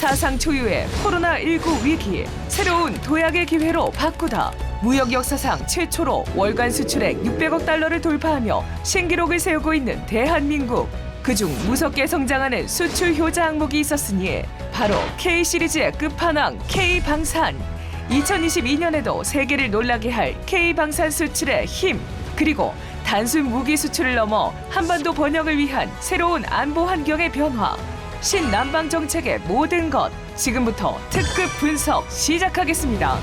사상 초유의 코로나19 위기, 새로운 도약의 기회로 바꾸다. 무역 역사상 최초로 월간 수출액 600억 달러를 돌파하며 신기록을 세우고 있는 대한민국. 그중 무섭게 성장하는 수출 효자 항목이 있었으니 바로 K시리즈의 끝판왕 K방산. 2022년에도 세계를 놀라게 할 K방산 수출의 힘, 그리고 단순 무기 수출을 넘어 한반도 번영을 위한 새로운 안보 환경의 변화, 신남방 정책의 모든 것, 지금부터 특급 분석 시작하겠습니다.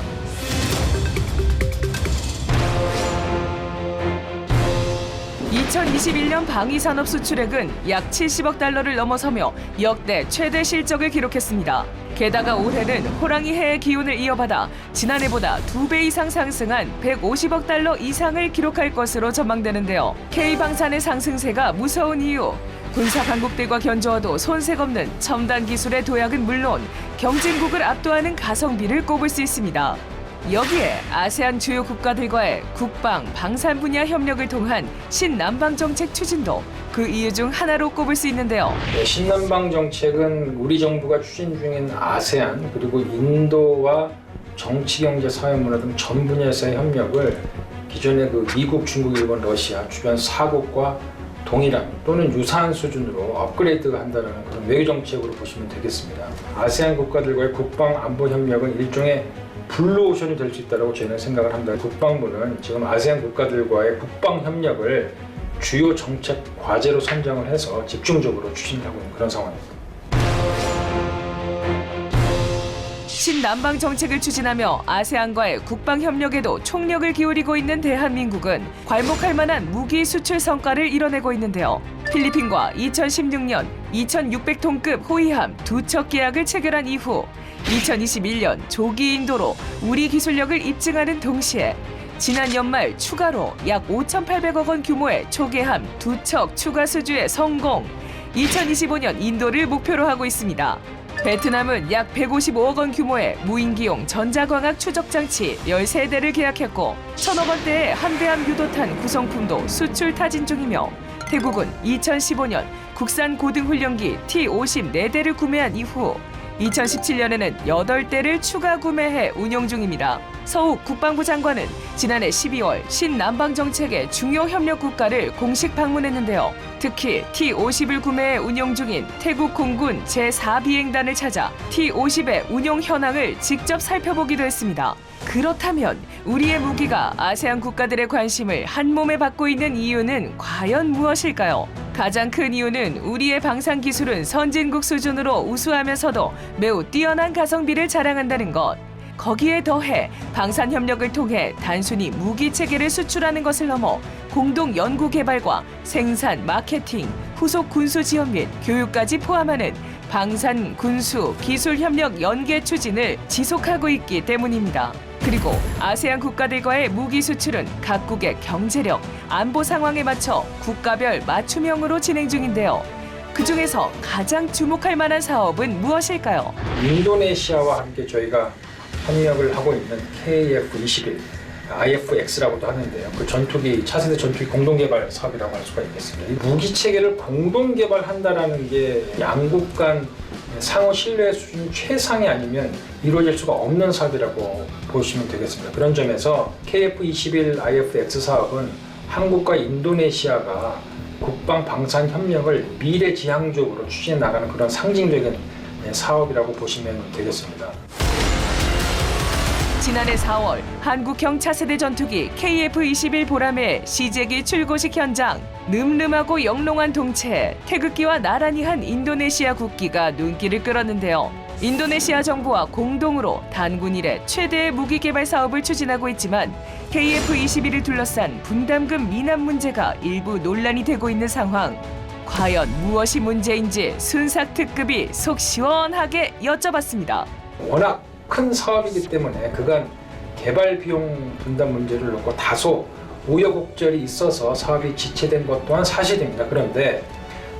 (2021년) 방위산업 수출액은 약 70억 달러를 넘어서며 역대 최대 실적을 기록했습니다. 게다가 올해는 호랑이 해의 기운을 이어받아 지난해보다 2배 이상 상승한 150억 달러 이상을 기록할 것으로 전망되는데요. K방산의 상승세가 무서운 이유, 군사 강국들과 견주어도 손색 없는 첨단 기술의 도약은 물론 경쟁국을 압도하는 가성비를 꼽을 수 있습니다. 여기에 아세안 주요 국가들과의 국방, 방산 분야 협력을 통한 신남방 정책 추진도 그 이유 중 하나로 꼽을 수 있는데요. 신남방 정책은 우리 정부가 추진 중인 아세안 그리고 인도와 정치, 경제, 사회, 문화 등 전 분야에서의 협력을 기존의 미국, 중국, 일본, 러시아 주변 4국과 동일한 또는 유사한 수준으로 업그레이드가 한다는 그런 외교 정책으로 보시면 되겠습니다. 아세안 국가들과의 국방 안보 협력은 일종의 블루오션이 될 수 있다고 저희는 생각을 합니다. 국방부는 지금 아세안 국가들과의 국방 협력을 주요 정책 과제로 선정을 해서 집중적으로 추진하고 있는 그런 상황입니다. 신남방 정책을 추진하며 아세안과의 국방 협력에도 총력을 기울이고 있는 대한민국은 괄목할 만한 무기 수출 성과를 이뤄내고 있는데요. 필리핀과 2016년 2,600톤급 호위함 2척 계약을 체결한 이후 2021년 조기 인도로 우리 기술력을 입증하는 동시에 지난 연말 추가로 약 5,800억 원 규모의 초계함 2척 추가 수주에 성공. 2025년 인도를 목표로 하고 있습니다. 베트남은 약 155억 원 규모의 무인기용 전자광학 추적장치 13대를 계약했고 1,000억 원대의 함대함 유도탄 구성품도 수출 타진 중이며 태국은 2015년 국산 고등훈련기 T-50 4대를 구매한 이후 2017년에는 8대를 추가 구매해 운용 중입니다. 서욱 국방부 장관은 지난해 12월 신남방 정책의 중요 협력 국가를 공식 방문했는데요. 특히 T-50을 구매해 운용 중인 태국 공군 제4비행단을 찾아 T-50의 운용 현황을 직접 살펴보기도 했습니다. 그렇다면 우리의 무기가 아세안 국가들의 관심을 한몸에 받고 있는 이유는 과연 무엇일까요? 가장 큰 이유는 우리의 방산 기술은 선진국 수준으로 우수하면서도 매우 뛰어난 가성비를 자랑한다는 것. 거기에 더해 방산 협력을 통해 단순히 무기 체계를 수출하는 것을 넘어 공동 연구 개발과 생산, 마케팅, 후속 군수 지원 및 교육까지 포함하는 방산, 군수, 기술 협력 연계 추진을 지속하고 있기 때문입니다. 그리고 아세안 국가들과의 무기 수출은 각국의 경제력, 안보 상황에 맞춰 국가별 맞춤형으로 진행 중인데요. 그중에서 가장 주목할 만한 사업은 무엇일까요? 인도네시아와 함께 저희가 협력을 하고 있는 KF-21, IFX라고도 하는데요. 그 전투기, 차세대 전투기 공동개발 사업이라고 할 수가 있겠습니다. 이 무기 체계를 공동개발한다라는 게 양국 간 상호 신뢰 수준 최상이 아니면 이루어질 수가 없는 사업이라고 보시면 되겠습니다. 그런 점에서 KF-21 IFX 사업은 한국과 인도네시아가 국방 방산 협력을 미래지향적으로 추진해 나가는 그런 상징적인 사업이라고 보시면 되겠습니다. 지난해 4월 한국형 차세대 전투기 KF-21 보람의 시제기 출고식 현장. 늠름하고 영롱한 동체, 태극기와 나란히 한 인도네시아 국기가 눈길을 끌었는데요. 인도네시아 정부와 공동으로 단군 이래 최대의 무기 개발 사업을 추진하고 있지만 KF-21을 둘러싼 분담금 미납 문제가 일부 논란이 되고 있는 상황. 과연 무엇이 문제인지 순삭 특급이 속 시원하게 여쭤봤습니다. 워낙 큰 사업이기 때문에 그간 개발 비용 분담 문제를 놓고 다소 우여곡절이 있어서 사업이 지체된 것 또한 사실입니다. 그런데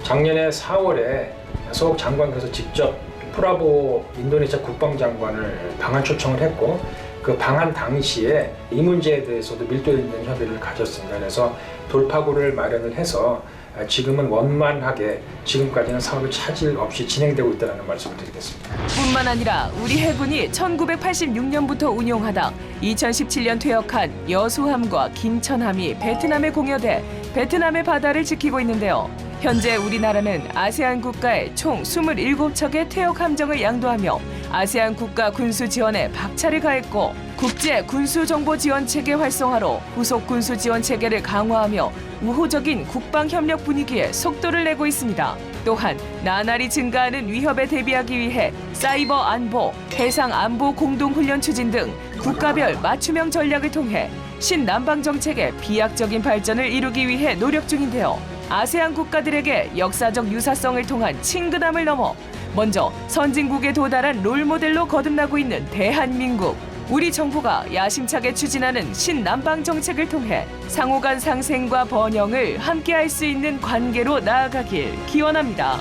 작년에 4월에 서욱 장관께서 직접 프라보 인도네시아 국방장관을 방한 초청을 했고 그 방한 당시에 이 문제에 대해서도 밀도 있는 협의를 가졌습니다. 그래서 돌파구를 마련을 해서 지금은 원만하게 지금까지는 사업이 차질 없이 진행되고 있다는 말씀을 드리겠습니다. 뿐만 뿐만 아니라 우리 해군이 1986년부터 운용하다 2017년 퇴역한 여수함과 김천함이 베트남에 공여돼 베트남의 바다를 지키고 있는데요. 현재 우리나라는 아세안 국가에 총 27척의 퇴역 함정을 양도하며 아세안 국가 군수 지원에 박차를 가했고 국제 군수 정보 지원 체계 활성화로 후속 군수 지원 체계를 강화하며 우호적인 국방 협력 분위기에 속도를 내고 있습니다. 또한 나날이 증가하는 위협에 대비하기 위해 사이버 안보, 해상 안보 공동 훈련 추진 등 국가별 맞춤형 전략을 통해 신남방 정책의 비약적인 발전을 이루기 위해 노력 중인데요. 아세안 국가들에게 역사적 유사성을 통한 친근함을 넘어 먼저 선진국에 도달한 롤모델로 거듭나고 있는 대한민국. 우리 정부가 야심차게 추진하는 신남방 정책을 통해 상호 간 상생과 번영을 함께할 수 있는 관계로 나아가길 기원합니다.